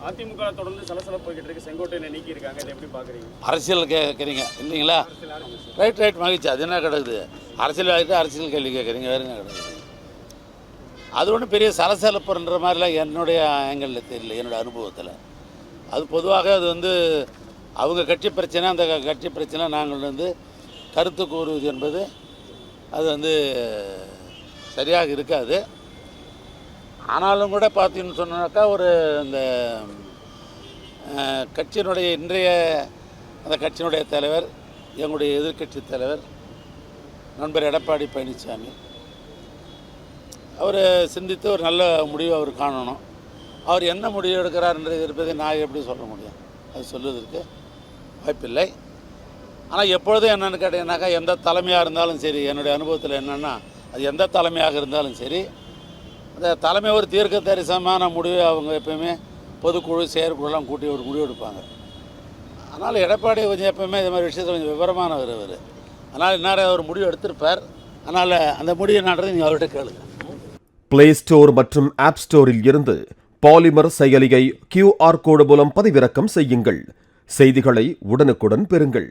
அதிமுக தொடர்ந்து சலசலப்பு போய்கிட்டு இருக்கு. செங்கோட்டையனை நீக்கி இருக்காங்க. இதை எப்படி பார்க்குறீங்க? அரசியல் கேட்குறீங்க இல்லைங்களா? ரைட் மகிழ்ச்சி. அது என்ன கிடக்குது? அரசியல் கேள்வி கேட்குறீங்க, வேறு என்ன கிடக்குது? அது ஒன்றும் பெரிய சலசலப்புன்ற மாதிரிலாம் என்னுடைய ஆங்கிளில் தெரியல, என்னோடய அனுபவத்தில். அது பொதுவாக அது வந்து அவங்க கட்சி பிரச்சனை, அந்த கட்சி பிரச்சனை நாங்கள் வந்து கருத்து கூறுவது என்பது அது வந்து சரியாக இருக்காது. ஆனாலும் கூட பார்த்தீங்கன்னு சொன்னாக்கா ஒரு இந்த கட்சியினுடைய இன்றைய அந்த கட்சியினுடைய தலைவர், எங்களுடைய எதிர்க்கட்சி தலைவர் நண்பர் எடப்பாடி பழனிசாமி, அவர் சிந்தித்து ஒரு நல்ல முடிவு அவர் காணணும். அவர் என்ன முடிவு எடுக்கிறார்ன்றது இருப்பதை நான் எப்படி சொல்ல முடியும்? அது சொல்வதற்கு வாய்ப்பில்லை. ஆனால் எப்பொழுதும் என்னென்னு கேட்டிங்கன்னாக்கா, எந்த தலைமையாக இருந்தாலும் சரி, என்னுடைய அனுபவத்தில் என்னென்னா, அது எந்த தலைமையாக இருந்தாலும் சரி, அந்த தலைமை ஒரு தீர்க்க தரிசனமான முடிவை அவங்க எப்போயுமே பொதுக்குழு செயற்குழுலாம் கூட்டி ஒரு முடிவு எடுப்பாங்க. அதனால் எடப்பாடி கொஞ்சம் எப்போயுமே இது மாதிரி விஷயத்தில் கொஞ்சம் விவரமானவர் அவர். அதனால் இன்னார ஒரு முடிவு எடுத்திருப்பார். அதனால் அந்த முடிவு என்னன்றது நீங்கள் அவர்கிட்ட கேளுங்க. பிளே ஸ்டோர் மற்றும் ஆப் ஸ்டோரில் இருந்து பாலிமர் செயலியை QR கோடு மூலம் பதிவிறக்கம் செய்யுங்கள். செய்திகளை உடனுக்குடன் பெறுங்கள்.